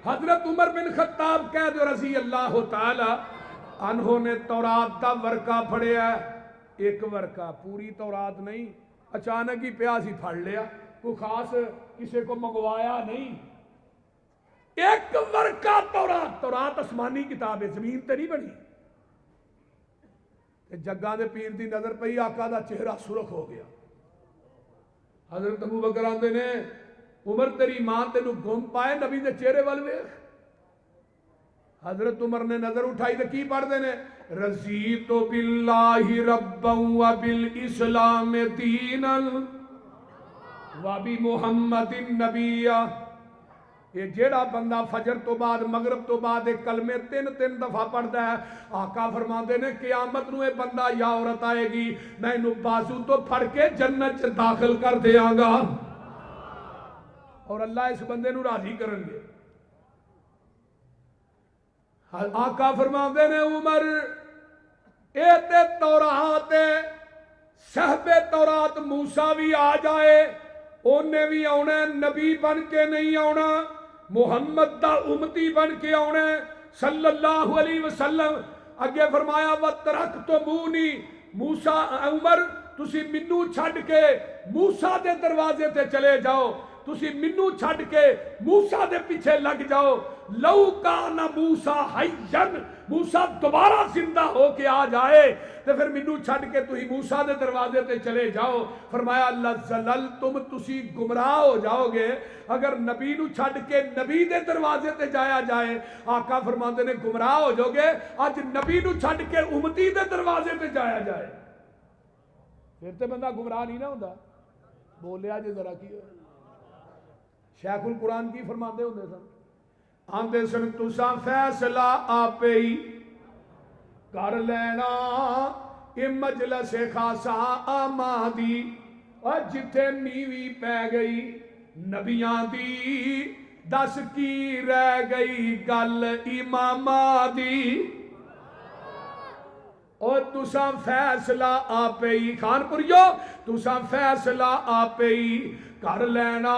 حضرت عمر بن خطاب کہہ دو رضی اللہ تعالی عنہ نے تورات دا ورقہ پڑھیا ایک ورقہ، پوری تورات نہیں، اچانک ہی پیاس ہی پھڑ لیا، کوئی خاص کسی کو منگوایا نہیں، ایک ورقہ تورات۔ تورات آسمانی کتاب ہے، زمین تے نہیں بنی۔ جگہ دے پیر دی نظر پئی، آقا دا چہرہ سرخ ہو گیا۔ حضرت ابو بکر آندے نے عمر تیری ماں تینوں گم پائے نبی دے چہرے وال ویکھ۔ حضرت عمر نے نظر اٹھائی تو کی پڑھ دے نے رضیت باللہ ربا و بالاسلام دینا و بمحمد نبیا۔ یہ جیڑا بندہ فجر تو بعد مغرب تو بعد ایک کلمے تین دفعہ پڑھتا ہے، آقا فرماندے نے قیامت نو یہ بندہ یا عورت آئے گی، میں انہوں بازو تو پھڑ کے جنت سے داخل کر دیاں گا، اور اللہ اس بندے نو راضی کرن گے۔ آقا فرماندے نے عمر اے تے تورات صحب تورات موسیٰ بھی آ جائے انہیں بھی آنا، نبی بن کے نہیں آنا، محمد دا امتی بن کے آنا صلی اللہ علیہ وسلم۔ اگے فرمایا وَتَرَكْتُمُونِي موسیٰ عمر تسی منو چھڑ کے موسیٰ دے دروازے تے چلے جاؤ، تسی منو چھڑ کے موسیٰ دے پیچھے لگ جاؤ، لو کان موسیٰ حیّن، موسیٰ دوبارہ زندہ ہو کے آ جائے تو پھر منو چھڑ کے تھی موسیٰ دے دروازے تے چلے جاؤ۔ فرمایا لَزَلَلْتُمْ تسی گمراہ ہو جاؤ گے اگر نبی نو چھڑ کے نبی دے دروازے تے جایا جائے۔ آقا فرماندے نے گمراہ ہو جاؤ گے آج نبی نو چھڑ کے امتی دے دروازے تے جایا جائے، پھر تے بندہ گمراہ نہیں نہ ہوندا۔ بولیا جے ذرا کی شیخ القرآن کی فرماندے ہوندے سن، آندے سن تساں فیصلہ آپے ہی کر لینا اے مجلس خاصا آمادی، اور جتھے نیوی پہ گئی نبیاں دی دس کی رہ گئی گل امامہ دی، اور تساں فیصلہ آپے ہی خان پوریو تساں فیصلہ آپے ہی کر لینا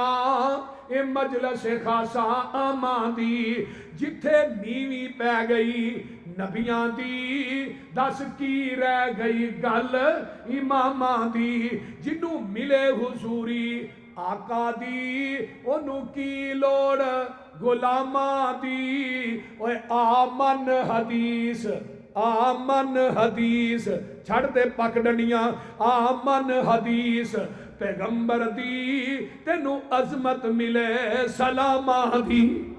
اے مجلس خاصا آمادی، جتھے نیوی پہ گئی نبیاں دی دس کی رہ گئی گل امامہ دی، جنوں ملے حضوری آقا دی انہوں کی لوڑ غلامہ دی۔ اوے آمن حدیث آمن حدیث چھڑ دے پک ڈنیاں، آمن حدیث پیغمبر دی تینوں عظمت ملے سلامہ دی۔